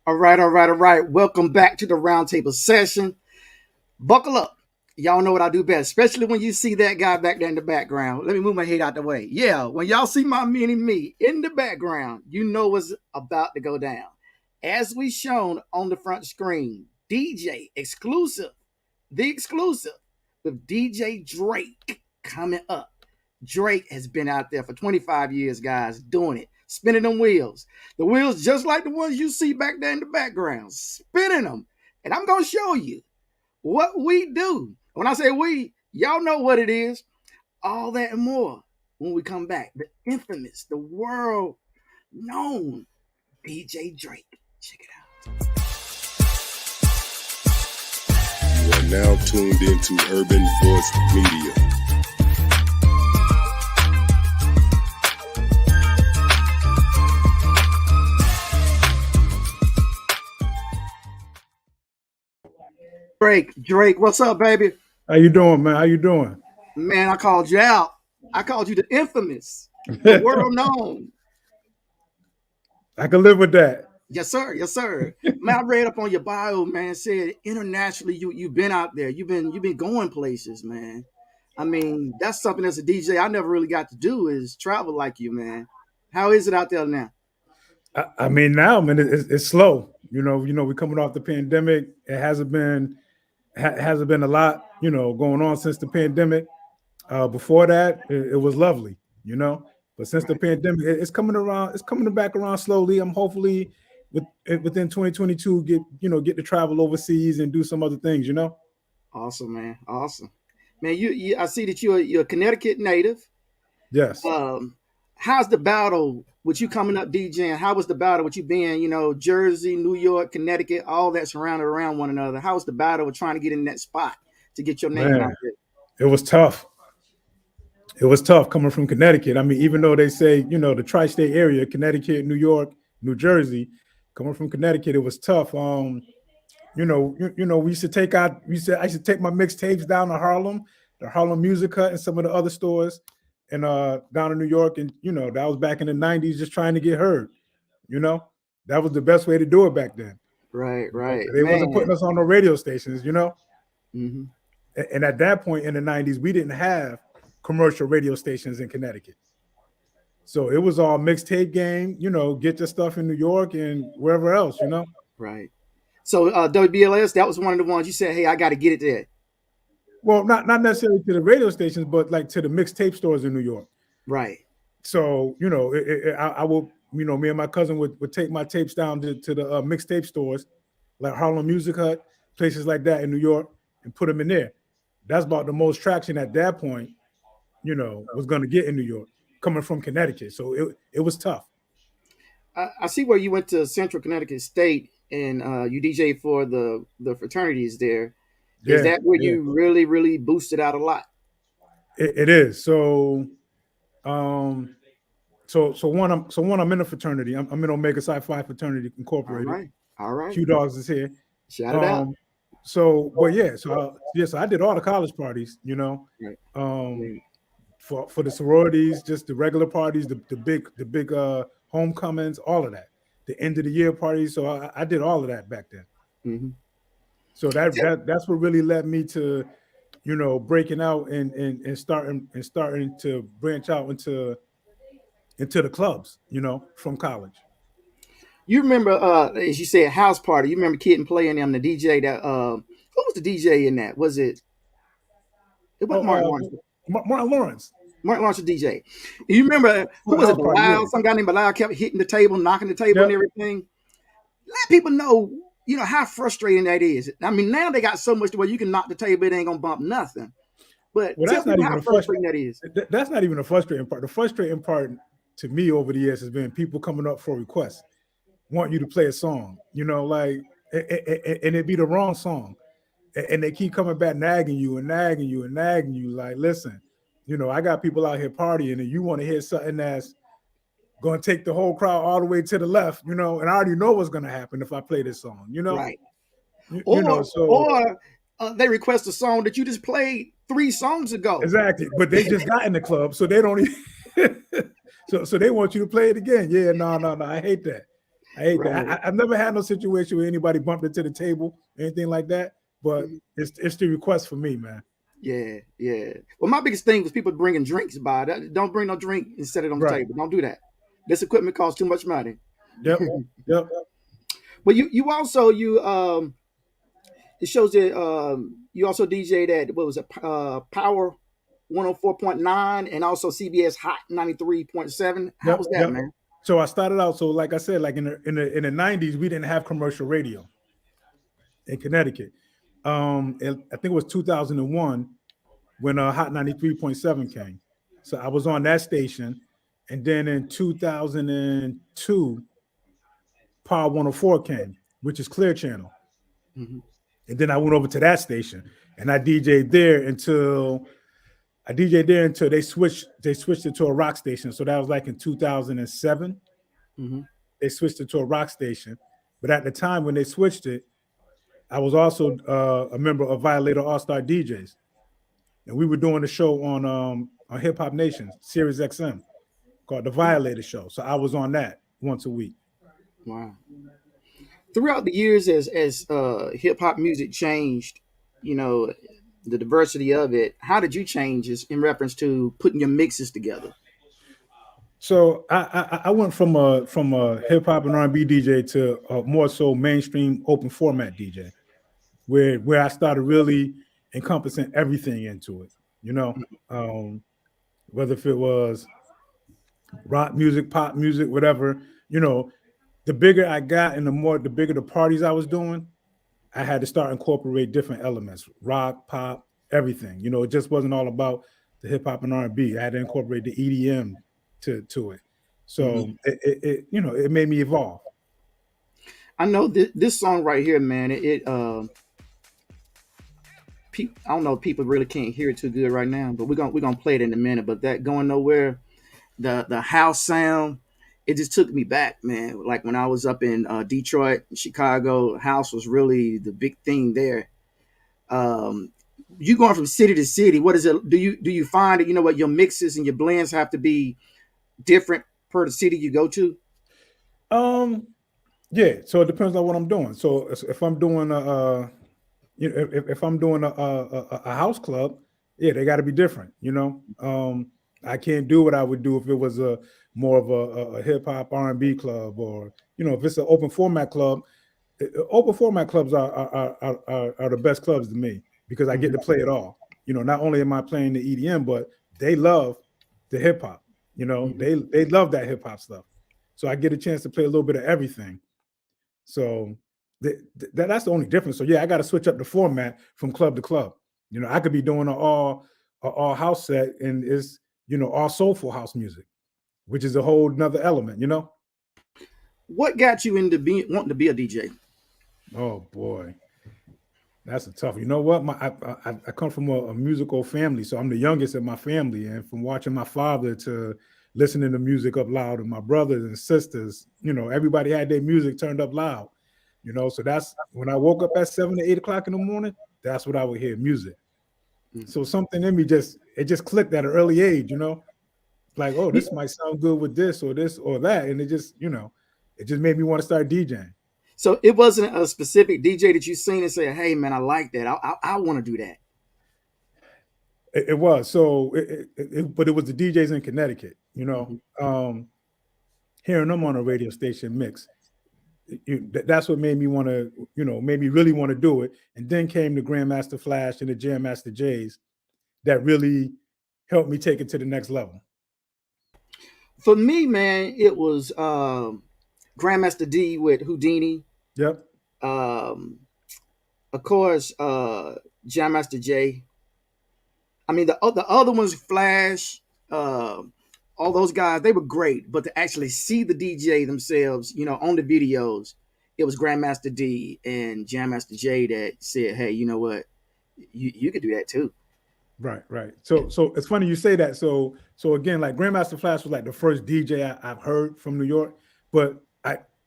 All right. Welcome back to the roundtable session. Buckle up. Y'all know what I do best, especially when you see that guy back there in the background. Let me move my head out the way. Yeah, when y'all see my mini me in the background, you know what's about to go down. As we shown on the front screen, DJ exclusive, the exclusive with DJ Drake coming up. Drake has been out there for 25 years, guys, doing it, spinning them wheels. The wheels just like the ones you see back there in the background, spinning them. And I'm going to show you what we do. When I say we, y'all know what it is. All that and more when we come back. The infamous, the world known DJ Drake. Check it out. You are now tuned into Urban Voice Media. Drake, what's up, baby? How you doing, man? How you doing? Man, I called you out. I called you the infamous, the world known. I can live with that. Yes, sir. Yes, sir. Man, I read up on your bio, man. It said internationally you've been out there. You've been going places, man. I mean, that's something as a DJ I never really got to do is travel like you, man. How is it out there now? I mean, now, man, it's slow. You know, we're coming off the pandemic. It hasn't been a lot, going on since the pandemic. Before that, it was lovely, But since the pandemic, it's coming around. It's coming back around slowly. I'm hopefully within 2022 get to travel overseas and do some other things, Awesome, man. Awesome, man. You I see that you're a Connecticut native. Yes. How's the battle with you coming up DJing? How was the battle with you being, Jersey, New York, Connecticut, all that surrounded around one another? How was the battle with trying to get in that spot to get your name out there? It was tough. It was tough coming from Connecticut. I mean, even though they say, the tri-state area, Connecticut, New York, New Jersey, coming from Connecticut, it was tough. I used to take my mixtapes down to Harlem, the Harlem Music Hut and some of the other stores and down in New York. And, that was back in the 90s, just trying to get heard. You know, that was the best way to do it back then. Right, You know, right, they wasn't putting man. us on the radio stations. You know, Hmm. and at that point in the '90s, we didn't have commercial radio stations in Connecticut. So it was all mixtape game. You know, get your stuff in New York and wherever else. You know. Right. So WBLS, that was one of the ones you said, "Hey, I got to get it there." Well, not necessarily to the radio stations, but like to the mixtape stores in New York. Right. So you know, I will, you know, me and my cousin would take my tapes down to the mixtape stores, like Harlem Music Hut, places like that in New York, and put them in there. That's about the most traction at that point, you know, was going to get in New York, coming from Connecticut. So it was tough. I see where you went to Central Connecticut State and you DJ for the fraternities there. Is Yeah, that where yeah, you really, really boosted out a lot? it is. So um, so one, I'm in a fraternity. I'm in Omega Psi Phi Fraternity All Incorporated. right. All right. Q Dogs is here. Shout it out. Um, but yeah, so I did all the college parties, you know, Right. um, Right. for the sororities, just the regular parties, the big homecomings, all of that, the end of the year parties. So I did all of that back then. Mm-hmm. So that's what really led me to, you know, breaking out and starting to branch out into the clubs, you know, from college. You remember, as you said, house party. You remember Kid and Play and them, the DJ that who was the DJ in that? Was it? It wasn't Martin Oh, Lawrence. Martin Lawrence Martin Lawrence was DJ. You remember for who the was it? house party, Bilal. yeah, Some guy named Bilal kept hitting the table, knocking the table, and yep. everything. Let people know, how frustrating that is. I mean, now they got so much to where you can knock the table, it ain't gonna bump nothing. But Well, tell that's not people even how a frustrating that is. that's not even a frustrating part. The frustrating part to me over the years has been people coming up for requests, want you to play a song, you know, like, and it be the wrong song, and they keep coming back nagging you and nagging you and nagging you. Like, listen, you know, I got people out here partying, and you want to hear something that's going to take the whole crowd all the way to the left, you know, and I already know what's going to happen if I play this song, you know, Right. you know, Or so or they request a song that you just played 3 songs ago. exactly, but they just got in the club, so they don't even, so they want you to play it again. Yeah, no, no, no. I hate that. I hate that. Right. I've never had no situation where anybody bumped into the table, anything like that. But Mhm. it's the request for me, man. Yeah, yeah. Well, my biggest thing was people bringing drinks by. Don't bring no drink and set it on the Right. table. Don't do that. This equipment costs too much money. Yep. Yep. But you also it shows that you also DJ that what was it Power 104.9 and also CBS Hot 93.7. How Yep. was that, Yep. man? So I started out. So like I said, like in the '90s, we didn't have commercial radio in Connecticut. I think it was 2001 when Hot 93.7 came. So I was on that station, and then in 2002, Power 104 came, which is Clear Channel. Hmm. And then I went over to that station and I DJ'd there until they switched it to a rock station. So that was like in 2007. Hmm. They switched it to a rock station. But at the time when they switched it, I was also a member of Violator All Star DJs, and we were doing a show on Hip Hop Nation, Sirius XM, called the Violator Show. So I was on that once a week. Wow. Throughout the years, as hip hop music changed, you know, the diversity of it. How did you change this in reference to putting your mixes together? So I went from a hip hop and R&B DJ to a more so mainstream open format DJ, where I started really encompassing everything into it. You know, um, whether if it was rock music, pop music, whatever. You know, the bigger I got and the bigger the parties I was doing, I had to start incorporate different elements, rock, pop, everything. You know, it just wasn't all about the hip hop and R&B. I had to incorporate the EDM to it. Mhm. So it made me evolve. I know this song right here, man. I don't know. People really can't hear it too good right now, but we're gonna play it in a minute. But that going nowhere, the house sound, it just took me back, man. Like when I was up in Detroit, Chicago, house was really the big thing there. Um, you going from city to city. What is it? Do you find that what your mixes and your blends have to be different per the city you go to? Um, yeah. So it depends on what I'm doing. So if I'm doing you know, if I'm doing a house club, yeah, they got to be different. I can't do what I would do if it was a more of a hip hop R&B club, or if it's an open format club. Open format clubs are the best clubs to me because I get Mhm. to play it all. Not only am I playing the EDM, but they love the hip hop. Mhm. They love that hip hop stuff. So I get a chance to play a little bit of everything. So that's the only difference. So yeah, I got to switch up the format from club to club. I could be doing an all house set, and it's all soulful house music, which is a whole another element. What got you into being wanting to be a DJ? Oh boy, that's a tough. You know what? I come from a musical family, so I'm the youngest in my family, and from watching my father to listening to music up loud, and my brothers and sisters, everybody had their music turned up loud. So that's when I woke up at 7 to 8 o'clock in the morning. That's what I would hear, music. Mhm. So something in me just clicked at an early age. Like, oh, this might sound good with this or that, and it just made me want to start DJing. So it wasn't a specific DJ that you seen and said, "Hey, man, I like that. I want to do that." It was so, but it was the DJs in Connecticut. Mhm. Hearing them on a radio station mix, that's what made me want to, made me really want to do it. And then came the Grandmaster Flash and the Jam Master J's that really helped me take it to the next level. For me, man, it was Grandmaster D with Houdini. Yep. Um, of course, Jam Master J. I mean, the other ones, Flash, uh, all those guys, they were great. But to actually see the DJ themselves, on the videos, it was Grandmaster D and Jam Master J that said, "Hey, you know what? You could do that too." Right, right. So it's funny you say that. So again, like Grandmaster Flash was like the first DJ I've heard from New York, but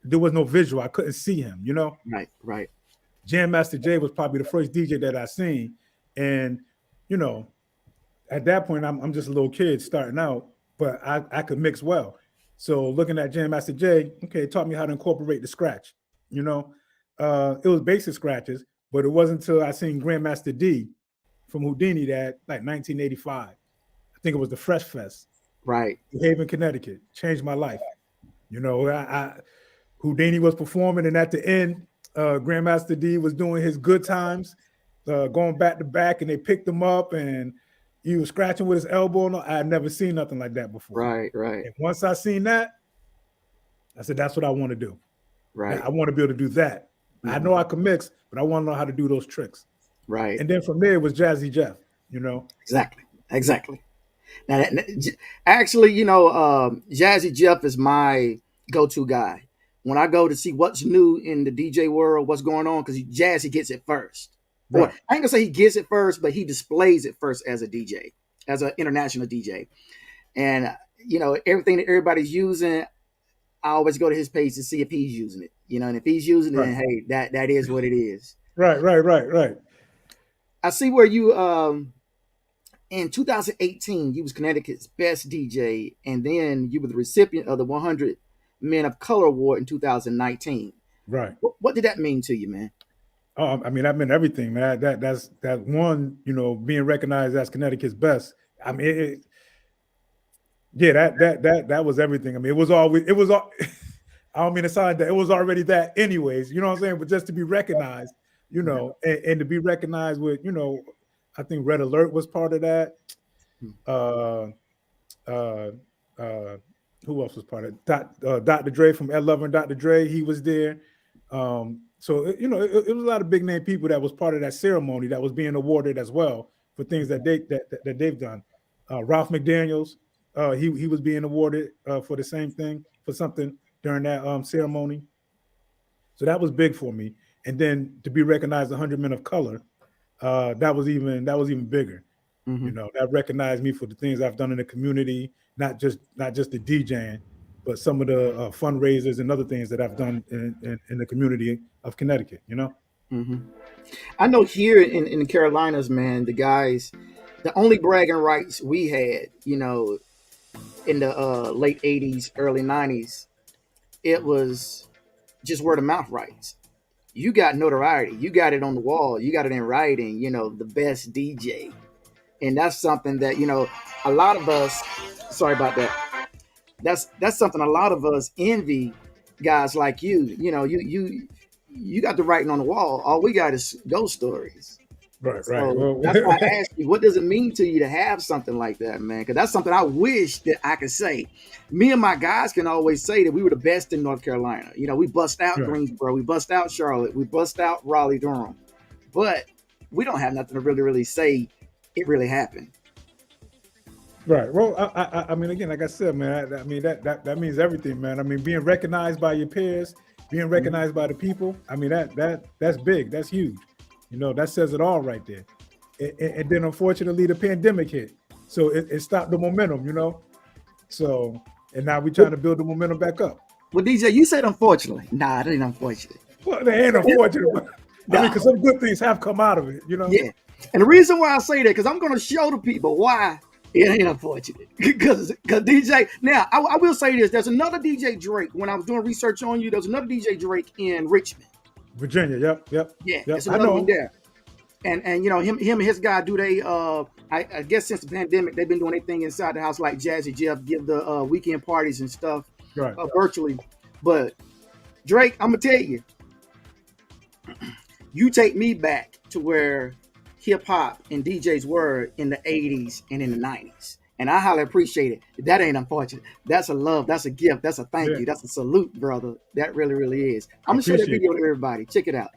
there was no visual. I couldn't see him. Right, right. Jam Master Jay was probably the first DJ that I seen, and you know, at that point, I'm just a little kid starting out, but I could mix well. So looking at Jam Master Jay, okay, it taught me how to incorporate the scratch. You know, it was basic scratches, but it wasn't until I seen Grandmaster D from Houdini that like 1985. I think it was the Fresh Fest, Right. New Haven, Connecticut, changed my life. I Houdini was performing, and at the end, Grandmaster D was doing his good times, going back to back, and they picked him up, and he was scratching with his elbow. And I had never seen nothing like that before. Right, right, And once I seen that, I said, "That's what I want to do. right. I want to be able to do that. I Mhm. know I can mix, but I want to know how to do those tricks." Right. And then from there, it was Jazzy Jeff. You know, Exactly. Exactly. Now, actually, Jazzy Jeff is my go-to guy when I go to see what's new in the DJ world, what's going on, because Jazzy gets it first. Or right, I ain't gonna say he gets it first, but he displays it first as a DJ, as an international DJ. And everything that everybody's using, I always go to his page to see if he's using it. And if he's using it, right, then hey, that is what it is. right, right, right, right, I see where you in 2018, you was Connecticut's best DJ, and then you were the recipient of the 100 Men of Color Award in 2019. right. What did that mean to you, man? Oh, I mean, that meant everything, man. That's that one. Being recognized as Connecticut's best. I mean, yeah, that was everything. I mean, it was always it was all. I don't mean to sound like that. It was already that, anyways. You know what I'm saying? But just to be recognized, and to be recognized with, I think Red Alert was part of that. Uh, uh, uh, who else was part of it? Dr. Dre from Ed Lover and Dr. Dre, he was there. So it was a lot of big name people that was part of that ceremony that was being awarded as well for things that they've done. Ralph McDaniels, he was being awarded for the same thing, for something during that ceremony. So that was big for me. And then to be recognized 100 Men of Color, that was even bigger. Mm-hmm. That recognized me for the things I've done in the community, not just the DJing, but some of the fundraisers and other things that I've done in the community of Connecticut. Mm-hmm. I know here in the Carolinas, man, the only bragging rights we had, in the late '80s, early '90s, it was just word of mouth rights. You got notoriety. You got it on the wall. You got it in writing. The best DJ, and that's something that a lot of us. Sorry about that. That's something a lot of us envy guys like you. You got the writing on the wall. All we got is ghost stories. Right, right. So Well, that's why I asked you, what does it mean to you to have something like that, man? Because that's something I wish that I could say. Me and my guys can always say that we were the best in North Carolina. We bust out right, Greensboro, we bust out Charlotte, we bust out Raleigh, Durham, but we don't have nothing to really say it really happened. right. Well, I mean, again, like I said, man, I mean that means everything, man. I mean, being recognized by your peers, being recognized by the people. I mean, that's big. That's huge. That says it all right there. And then unfortunately the pandemic hit, so it stopped the momentum. So and now we're trying to build the momentum back up. Well, DJ, you said unfortunately. Nah, it ain't unfortunate. Well, they ain't unfortunate, but I mean, because some good things have come out of it. Yeah, and the reason why I say that, because I'm going to show the people why it ain't unfortunate. Because DJ, now I will say this: there's another DJ Drake. When I was doing research on you, there's another DJ Drake in Richmond, Virginia. Yep. Yeah, there's another one there. And him and his guy do they I guess since the pandemic they've been doing their thing inside the house, like Jazzy Jeff give the weekend parties and stuff, right, virtually. But Drake, I'm gonna tell you, you take me back to where hip hop and DJs were in the 80s and in the 90s. And I highly appreciate it. That ain't unfortunate. That's a love. That's a gift. That's a thank you. That's a salute, brother. That really, really is. I'm going to show that video to everybody. Check it out.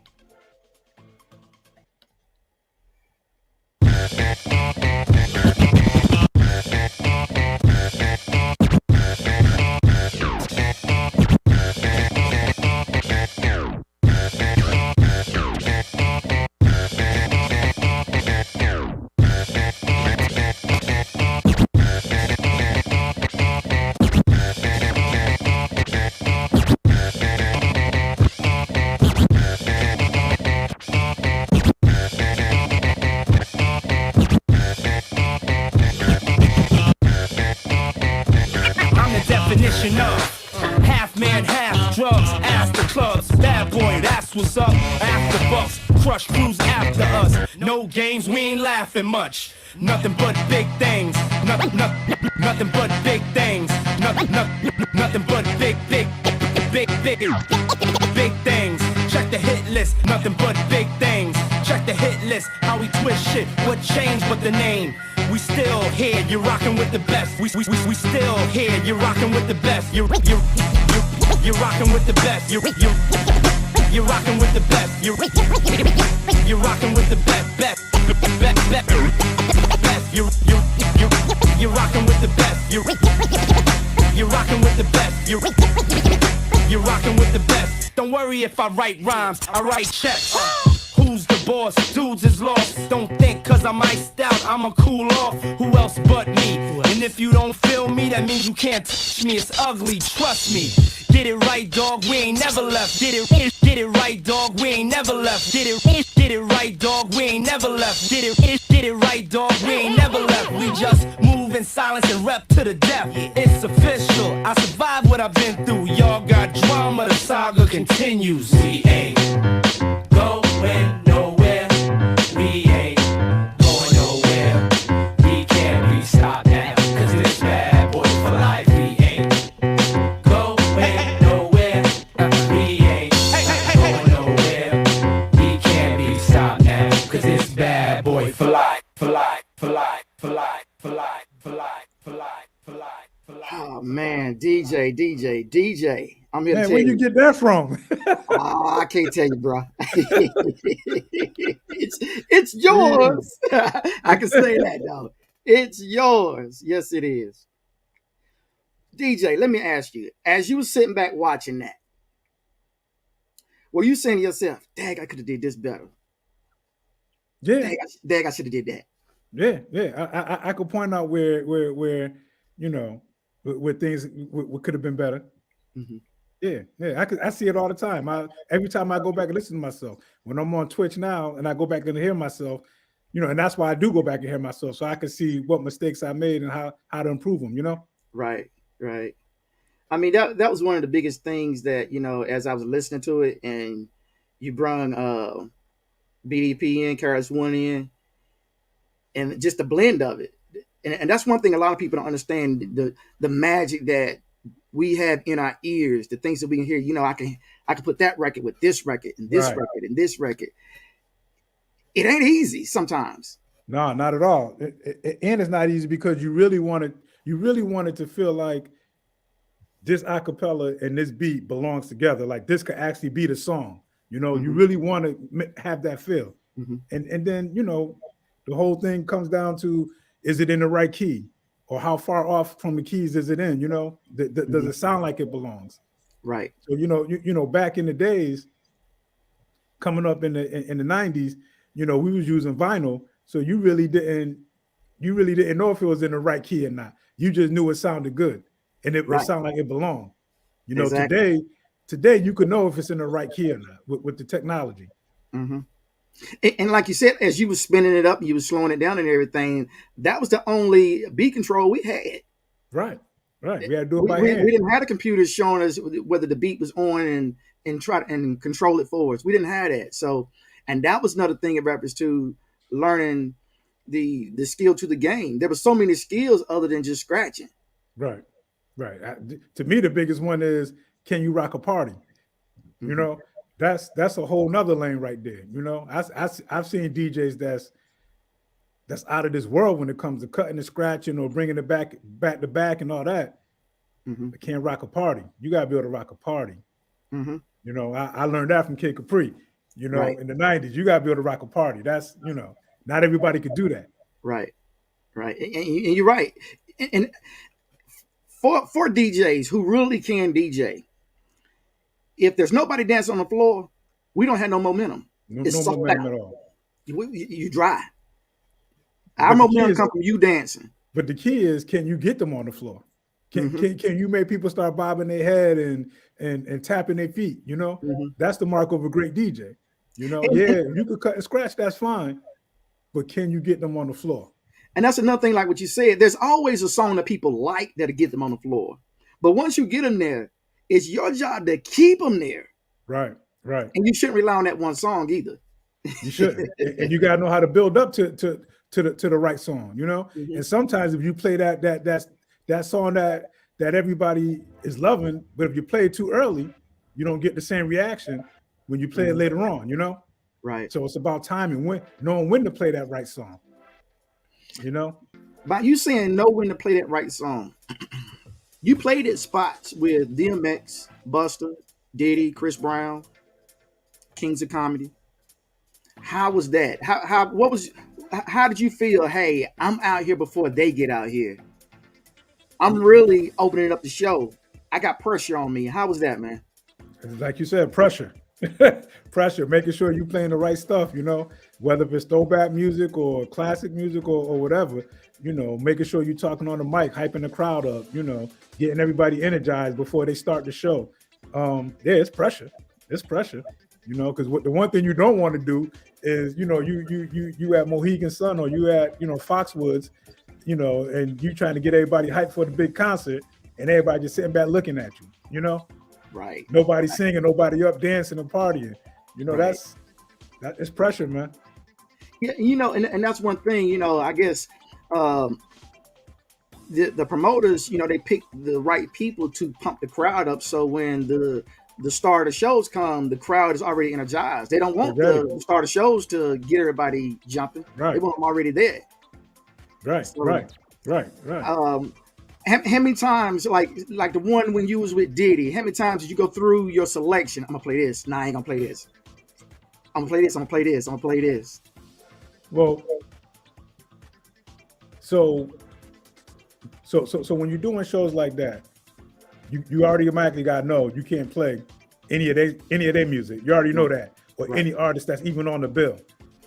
Half man, half drugs, ass the clubs. Bad boy, that's what's up. After bucks, crush crews after us. No games, we ain't laughing much. Nothing but big things. Nothing but big things. Nothing but big things. Check the hit list. Nothing but big things. Check the hit list. How we twist shit. What changed but the name? We still here, you're rocking with the best. We still here, you're rocking with the best. You're rocking with the best. You're rocking with the best. You're rocking with the best. You're rocking with the best. You're rocking with the best. You're rocking with the best. Don't worry if I write rhymes, I write checks. Who's the boss? Dudes is lost. Don't think cause I'm iced out, I'ma cool off. Who else but me? And if you don't feel me, that means you can't touch me. It's ugly, trust me. Get it right, dog, we ain't never left. Get it right, dog, we ain't never left. Get it right, dog, we ain't never left. Get it right, dog, we ain't never left. We just move in silence and rep to the death. It's official, I survived what I've been through. Y'all got drama, the saga continues. We ain't going nowhere. We ain't going nowhere. We can't be stopped now, cause it's bad boy for life. We ain't going nowhere. We ain't going nowhere. We can't be stopped now, cause it's bad boy for life. For life, for life, for life, for life, for life, for life, for life, for life. Oh man, DJ. I'm here to Man, tell where you. you get that from? I can't tell you, bro. it's yours. I can say that, though. It's yours. Yes, it is. DJ, let me ask you, as you were sitting back watching that, were you saying to yourself, "Dag, I could have did this better. Yeah, Dag, I should have did that." yeah. I could point out where where things could have been better. Mm-hmm. Yeah. I see it all the time. Every time I go back and listen to myself, when I'm on Twitch now and I go back and hear myself, and that's why I do go back and hear myself, so I can see what mistakes I made and how to improve them. Right. I mean, that was one of the biggest things that, as I was listening to it, and you brung BDP in, Karis One in, and just the blend of it. And that's one thing a lot of people don't understand, the magic that we have in our ears, the things that we can hear. I can put that record with this record and this Right. record and this record. It ain't easy sometimes. No, not at all. And it's not easy because you really wanted to feel like this acapella and this beat belongs together. Like this could actually be the song. You really want to have that feel. And then, the whole thing comes down to, is it in the right key? Or how far off from the keys is it in? Does it sound like it belongs? Right. So, back in the days, coming up in the 90s, we was using vinyl. So you really didn't know if it was in the right key or not. You just knew it sounded good. And it sounded like it belonged. Exactly. Today you could know if it's in the right key or not with the technology. And like you said, as you were spinning it up, you were slowing it down and everything. That was the only beat control we had. Right. We had to do it by hand. We didn't have the computers showing us whether the beat was on and try and control it for us. We didn't have that. So, and that was another thing in reference to learning the skill to the game. There were so many skills other than just scratching. Right. To me, the biggest one is, can you rock a party? That's a whole nother lane right there. I've seen DJs that's out of this world when it comes to cutting and scratching or bringing it back to back and all that. They can't rock a party. You got to be able to rock a party. I learned that from Kid Capri. Right. In the 90s, you got to be able to rock a party. That's, not everybody could do that. Right. And you're right. And for DJs who really can DJ, if there's nobody dancing on the floor, we don't have no momentum. It's no so momentum loud. at all. You dry. Our momentum comes from you dancing. But the key is, can you get them on the floor? Can you make people start bobbing their head and tapping their feet? That's the mark of a great DJ. You could cut and scratch, that's fine. But can you get them on the floor? And that's another thing, like what you said, there's always a song that people like that'll get them on the floor. But once you get them there, it's your job to keep them there. Right. And you shouldn't rely on that one song either. You shouldn't. And you got to know how to build up to the right song, And sometimes if you play that song that everybody is loving, but if you play it too early, you don't get the same reaction when you play it later on, Right. So it's about timing, knowing when to play that right song. By you saying know when to play that right song, you played at spots with DMX, Busta, Diddy, Chris Brown, Kings of Comedy. How was that? How did you feel? Hey, I'm out here before they get out here. I'm really opening up the show. I got pressure on me. How was that, man? Like you said, pressure. Pressure, making sure you're playing the right stuff, whether if it's throwback music or classic music or whatever, making sure you're talking on the mic, hyping the crowd up, getting everybody energized before they start the show. It's pressure. It's pressure, because the one thing you don't want to do is, you at Mohegan Sun or you at, Foxwoods, and you trying to get everybody hyped for the big concert and everybody just sitting back looking at you, Right. Nobody singing, nobody up dancing and partying. Right. That's pressure, man. Yeah, and that's one thing, I guess the promoters, they pick the right people to pump the crowd up. So when the start of shows come, the crowd is already energized. They don't want the start of shows to get everybody jumping. Right. They want them already there. Right. So, right. How many times, like the one when you was with Diddy, how many times did you go through your selection? I'm gonna play this. Nah, I ain't gonna play this. I'm gonna play this. I'm gonna play this. I'm gonna play this. Well, so when you're doing shows like that, you already automatically gotta know you can't play any of their music. You already know that, or any artist that's even on the bill.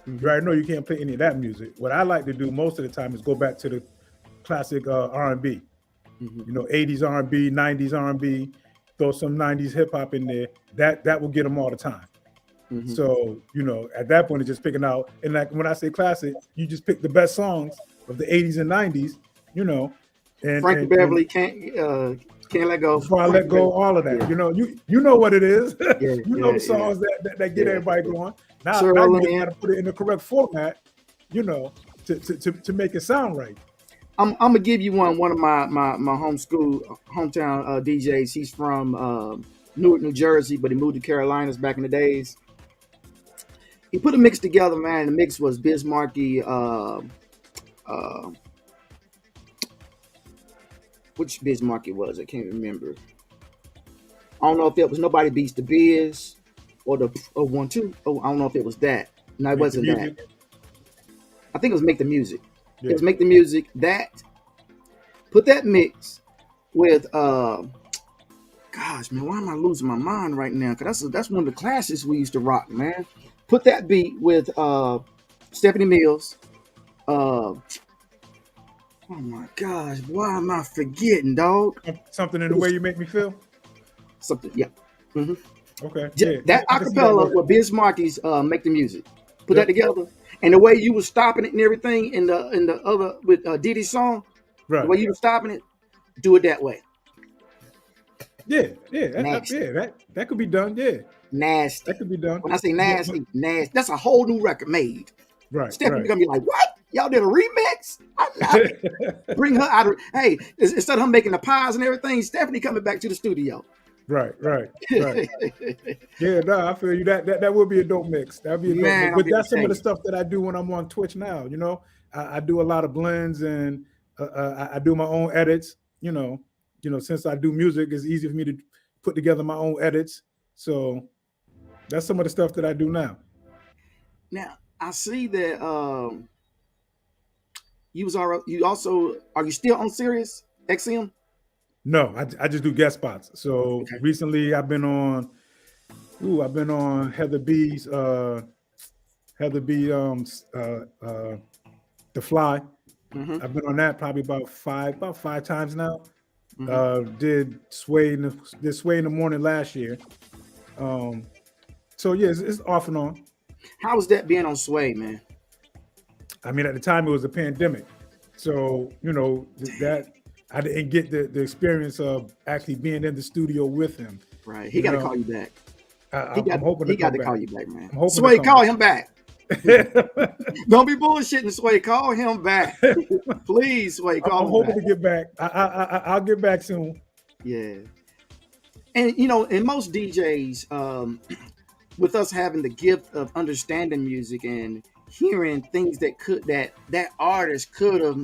You already know you can't play any of that music. What I like to do most of the time is go back to the classic R&B. 80s R&B, 90s R&B, throw some 90s hip hop in there. That will get them all the time. So, at that point, it's just picking out. And like when I say classic, you just pick the best songs of the 80s and 90s, And Frankie Beverly, Can't Can't let go. Before I let go, all of that. Yeah. You know what it is. Yeah, You know yeah, the songs that get yeah. everybody going. Now you just Sherlyn. got to put it in the correct format, to make it sound right. I'm gonna give you one of my hometown DJs. He's from Newark, New Jersey, but he moved to Carolinas back in the days. He put a mix together, man. The mix was Bismarcky. Which Bismarcky was? I can't remember. I don't know if it was Nobody Beats the Biz or the 1-2. Oh, I don't know if it was that. No, it wasn't that. I think it was Make the Music. Yeah. It was Make the Music. That put that mix with gosh, man, why am I losing my mind right now? Because that's one of the classics we used to rock, man. Put that beat with Stephanie Mills. Oh my gosh, why am I forgetting, dog? Something in the Way You Make Me Feel. Something, yeah. Mm-hmm. Okay. That acapella with Biz Markey's Make the Music. Put that together. And the way you was stopping it and everything in the other with Diddy's song, right. The way you were stopping it, do it that way. Yeah. That could be done. Yeah. Nasty. That could be done. When I say nasty, nasty, that's a whole new record made. Right. Stephanie gonna be like, what? Y'all did a remix? Bring her out of, hey, instead of her making the pies and everything, Stephanie coming back to the studio. Right. Yeah, no, I feel you. That would be a dope mix. That'd be a dope mix. But that's some of the stuff that I do when I'm on Twitch now. I do a lot of blends and I do my own edits. Since I do music, it's easy for me to put together my own edits. So that's some of the stuff that I do now. Now I see that are you still on Sirius XM? No, I just do guest spots. So recently I've been on Heather B's The Fly. Mm-hmm. I've been on that probably about five times now. Mm-hmm. Did Sway in the Morning last year. So yeah, it's off and on. How was that being on Sway, man? I mean, at the time it was a pandemic, so that I didn't get the experience of actually being in the studio with him. Right, he got to call you back. I'm hoping he got to call you back, man. Sway, call him back. Don't be bullshitting, Sway. Call him back, please. Sway, call him back. I'm hoping to get back. I'll get back soon. Yeah, and and most DJs, with us having the gift of understanding music and hearing things that artist could have,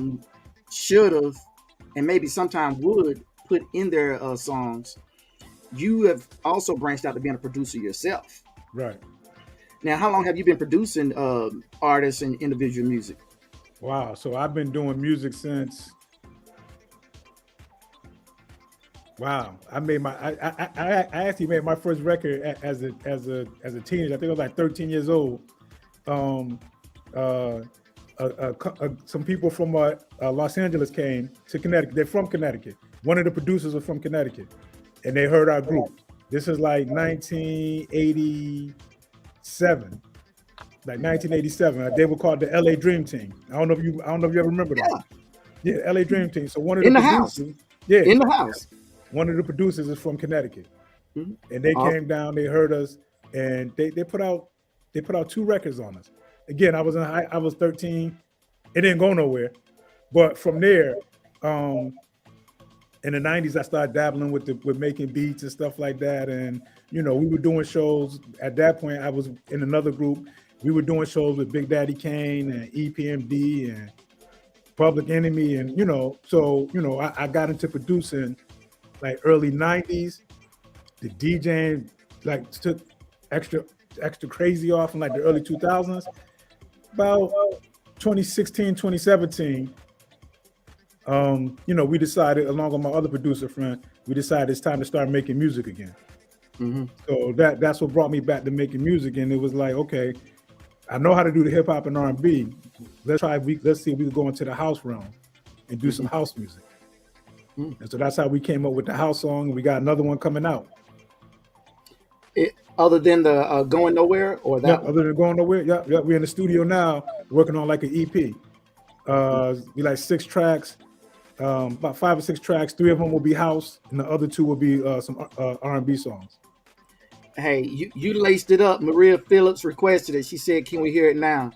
should have, and maybe sometime would put in their songs, you have also branched out to being a producer yourself. Right. Now, how long have you been producing artists and individual music? Wow. So I've been doing music since. Wow. I actually made my first record as a teenager. I think I was like 13 years old. Some people from Los Angeles came to Connecticut. They're from Connecticut. One of the producers are from Connecticut, and they heard our group. This is like 1987. They were called the LA Dream Team. I don't know if you ever remember that. Yeah, LA Dream Team. So one of the producers, in the house. One of the producers is from Connecticut, and they came down. They heard us, and they put out 2 records on us. Again, I was 13. It didn't go nowhere, but from there, in the 90s, I started dabbling with making beats and stuff like that. And we were doing shows. At that point, I was in another group. We were doing shows with Big Daddy Kane and EPMD and Public Enemy, and I got into producing like early 90s. The DJing like took extra crazy off in like the early 2000s. About 2016, 2017, we decided, along with my other producer friend, it's time to start making music again. Mm-hmm. So that's what brought me back to making music, and it was like, okay, I know how to do the hip hop and R&B. Let's see if we can go into the house realm and do some house music. Mm-hmm. And so that's how we came up with the house song, and we got another one coming out. Other than the Going Nowhere, or that? Yeah, other than Going Nowhere, yeah. We're in the studio now working on like an EP. We like 6 tracks. about 5 or 6 tracks. 3 of them will be house, and the other 2 will be some R&B songs. Hey, you laced it up. Maria Phillips requested it. She said, "Can we hear it now?"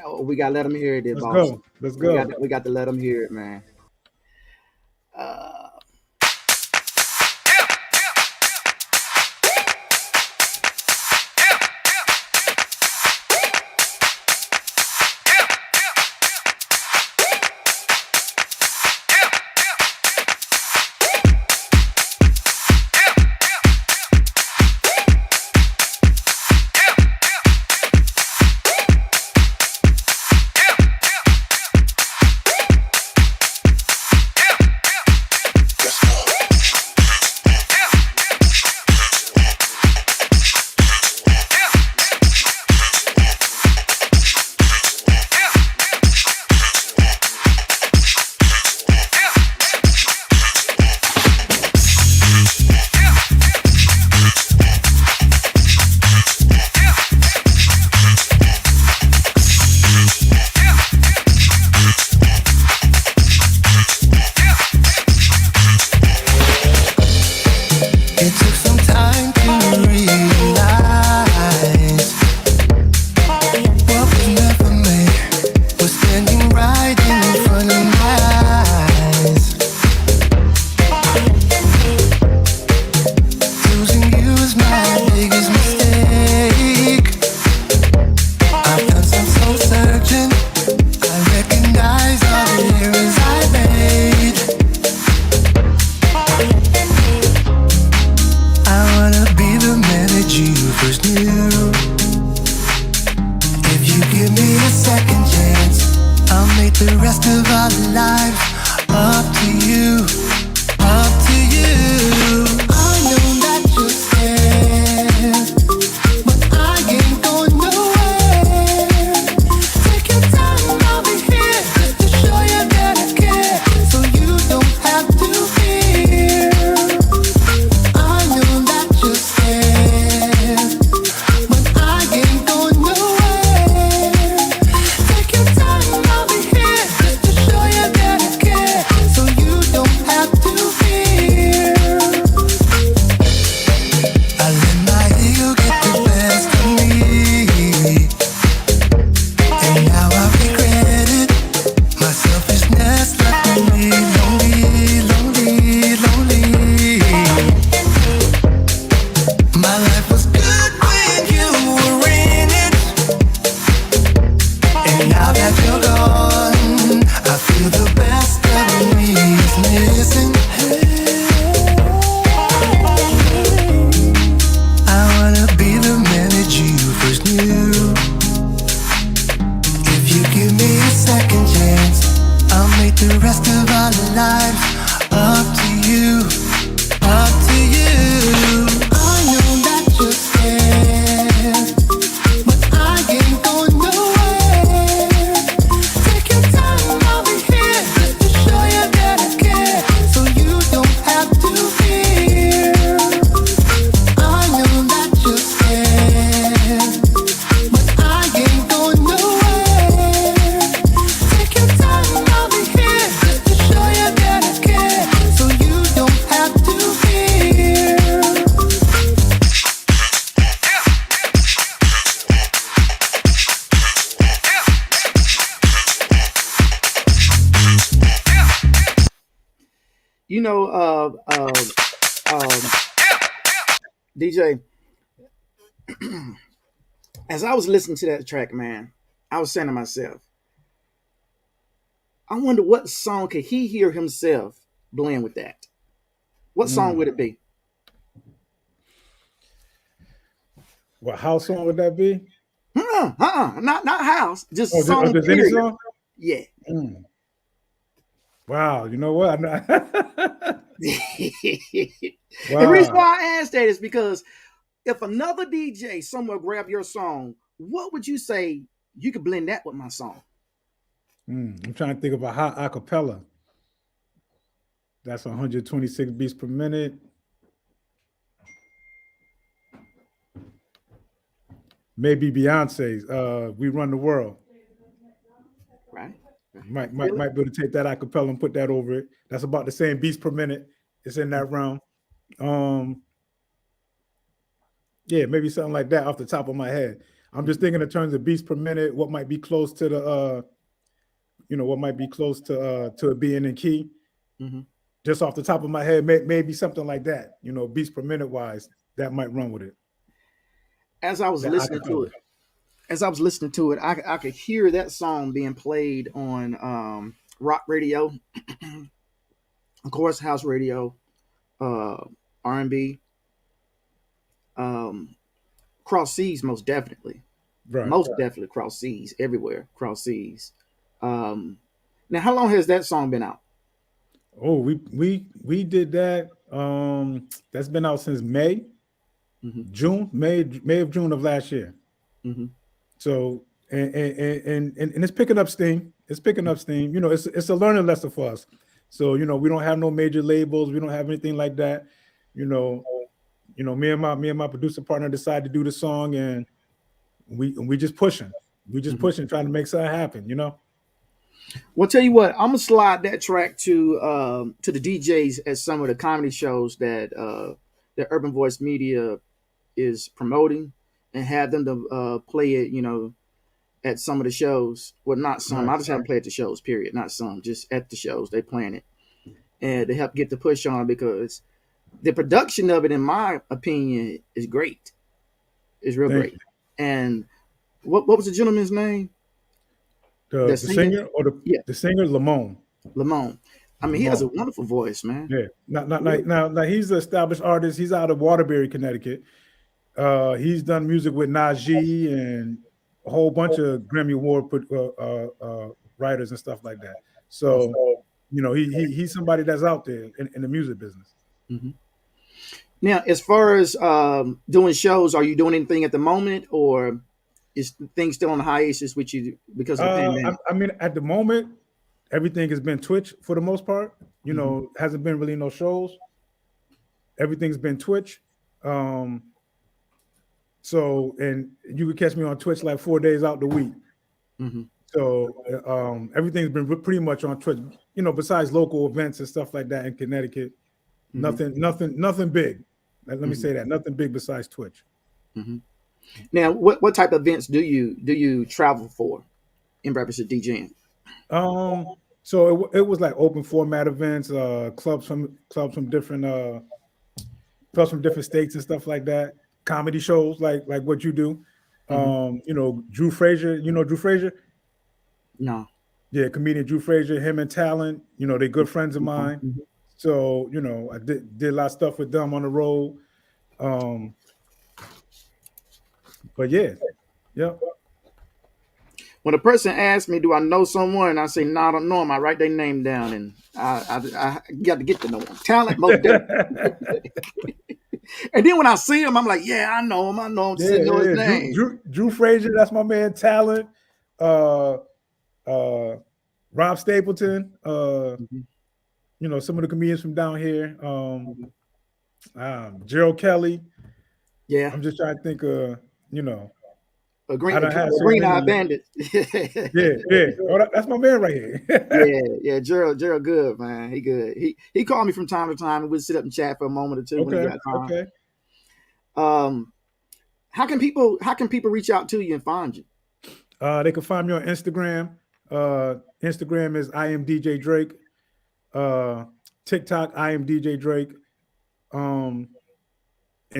Oh, we gotta let them hear it, there, Let's boss. go. Let's We go. got to let them hear it, man. Uh, It took some time to realize what was never made was standing right in front of my eyes. Losing you is my biggest mistake. I've done some soul searching. I recognize all the errors I made. I wanna be the man that you first knew. If you give me a second chance, I'll make the rest of our lives up to you, up to you. I know that you're scared, but I ain't going nowhere. Take your time, I'll be here just to show you that I care, so you don't have to fear. I know that you're scared, but I ain't going nowhere. Take your time, I'll be here just to show you that I care, so you don't have to fear. I let my ego get the best of me, and now I regret it. My selfishness left me lonely, lonely, lonely. My life was good when you were in it, and now that you're gone, I feel the best of me is missing. I wanna be the man that you first knew. If you give me a second chance, I'll make the rest of our lives up to you, up to you. I know that you're scared, but I ain't going nowhere. Take your time, I'll be here just to show you that I care, so you don't have to fear. I know that you're scared, but I ain't going nowhere. Take your time, I'll be here just to show you that I care, so you don't have to fear. you know, DJ, as I was listening to that track, man, I was saying to myself, I wonder what song could he hear himself blend with that? What song would it be? What house song would that be? Not house, just Oh, song. just any Period. song? Yeah. Wow, you know what? The reason Wow. why I asked that is because if another DJ somewhere grabbed your song, what would you say you could blend that with my song? I'm trying to think of a hot acapella. That's 126 beats per minute. Maybe Beyonce's "We Run the World." Right? Might be able to take that acapella and put that over it. That's about the same beats per minute. It's in that realm. Yeah, maybe something like that off the top of my head. I'm just thinking in terms of beats per minute, what might be close to the what might be close to it being in key. Mm-hmm. Just off the top of my head, maybe something like that. Beats per minute wise, that might run with it. As I was listening to it, I could hear that song being played on rock radio, of course, house radio, R&B, cross seas, most definitely. Right. Most definitely cross seas, everywhere, cross seas. Now, how long has that song been out? Oh, we did that. That's been out since May, May of June of last year. Mm-hmm. So and it's picking up steam. It's picking up steam. It's a learning lesson for us. So we don't have no major labels. We don't have anything like that. Me and my producer partner decided to do the song, and we just pushing. We just pushing, trying to make something happen. Well, tell you what, I'm gonna slide that track to the DJs at some of the comedy shows that the Urban Voice Media is promoting, and have them to play it, at some of the shows. Well, not some. Right. I just haven't played at the shows. Period. Not some. Just at the shows they playing it, and to help get the push on, because the production of it, in my opinion, is great. It's real Thank great. you. And what was the gentleman's name? The singer or Yeah. the singer Lamone. Lamone. I mean, he has a wonderful voice, man. Yeah. Now he's an established artist. He's out of Waterbury, Connecticut. He's done music with Najee and a whole bunch of Grammy Award writers and stuff like that. So he's somebody that's out there in the music business. Mm-hmm. Now, as far as doing shows, are you doing anything at the moment, or is things still on hiatus with you because of the pandemic? I mean, at the moment, everything has been Twitch for the most part. Hasn't been really no shows. Everything's been Twitch. So, and you could catch me on Twitch like 4 days out the week. Mm-hmm. So everything's been pretty much on Twitch. Besides local events and stuff like that in Connecticut, nothing big. Let me say that, nothing big besides Twitch. Mm-hmm. Now, what type of events do you travel for in reference to DJing? So it was like open format events, clubs from different states and stuff like that. Comedy shows like what you do. Drew Frazier. You know Drew Frazier? No. Yeah, comedian Drew Frazier. Him and Talent. They're good friends of mine. Mm-hmm. So I did a lot of stuff with them on the road. But yeah. When a person asks me, do I know someone? I say, no, I don't know them. I write their name down, and I got to get to know them. Talent, most definitely. And then when I see him, I'm like, yeah, I know him. Know his name. Drew Frazier, that's my man. Talent. Rob Stapleton. Some of the comedians from down here. Gerald Kelly. Yeah. I'm just trying to think of, a green eye bandit. yeah. Oh, that's my man right here. yeah. Gerald good, man. He good. He called me from time to time, and we'd sit up and chat for a moment or two when he got time. Okay. How can people reach out to you and find you? They can find me on Instagram. Instagram is I am DJ Drake. TikTok I am DJ Drake. And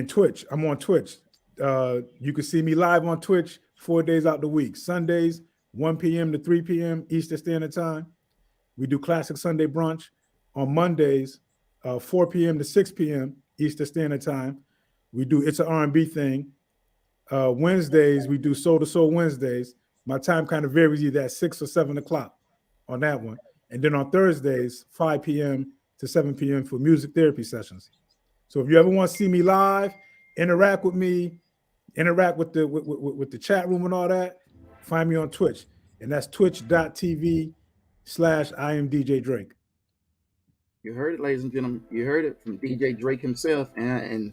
Twitch. I'm on Twitch. You can see me live on Twitch 4 days out the week. Sundays, 1 p.m. to 3 p.m. Eastern Standard Time. We do Classic Sunday Brunch. On Mondays, 4 p.m. to 6 p.m. Eastern Standard Time. We do It's an R&B Thing. Wednesdays, we do Soul to Soul Wednesdays. My time kind of varies either at 6 or 7 o'clock on that one. And then on Thursdays, 5 p.m. to 7 p.m. for music therapy sessions. So if you ever want to see me live, interact with me, interact with the chat room and all that, find me on Twitch. And that's twitch.tv/I am DJ Drake. You heard it, ladies and gentlemen. You heard it from DJ Drake himself. And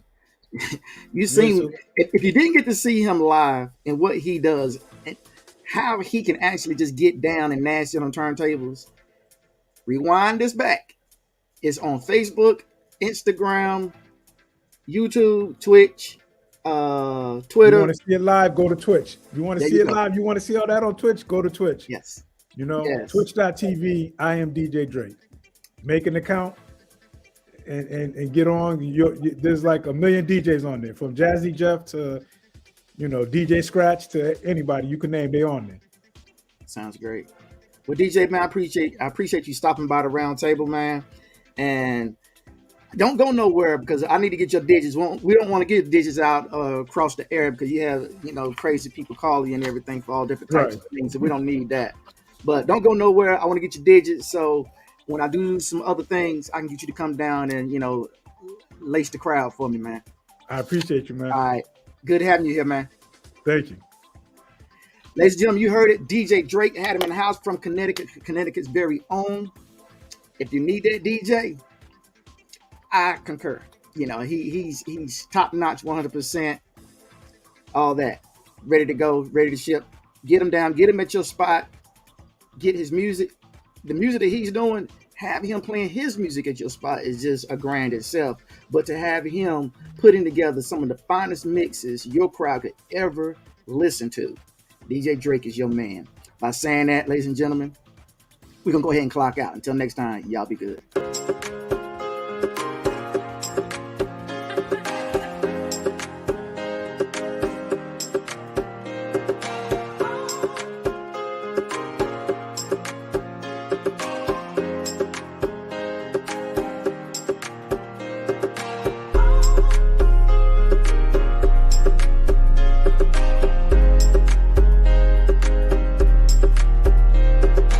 you seen, if you didn't get to see him live and what he does, how he can actually just get down and nasty on turntables. Rewind this back. It's on Facebook, Instagram, YouTube, Twitch, You want Twitter. to see it live? Go to Twitch. You want to There see you it go. live? You want to see all that on Twitch? Go to Twitch. Yes. You know, Yes. twitch.tv, I am DJ Drake. Make an account and get on. There's like a million DJs on there, from Jazzy Jeff to, DJ Scratch to anybody you can name, they on there. Sounds great. Well, DJ, man, I appreciate you stopping by the round table, man. And don't go nowhere because I need to get your digits. We don't want to get digits out across the air because you have, crazy people calling you and everything for all different types of things. And we don't need that. But don't go nowhere. I want to get your digits. So when I do some other things, I can get you to come down and, lace the crowd for me, man. I appreciate you, man. All right. Good having you here, man. Thank you. Ladies and gentlemen, you heard it. DJ Drake had him in the house from Connecticut, Connecticut's very own. If you need that DJ, I concur. He's top notch, 100%. All that, ready to go, ready to ship. Get him down, get him at your spot. Get his music, the music that he's doing. Have him playing his music at your spot is just a grand itself. But to have him putting together some of the finest mixes your crowd could ever listen to, DJ Drake is your man. By saying that, ladies and gentlemen, we're going to go ahead and clock out. Until next time, y'all be good.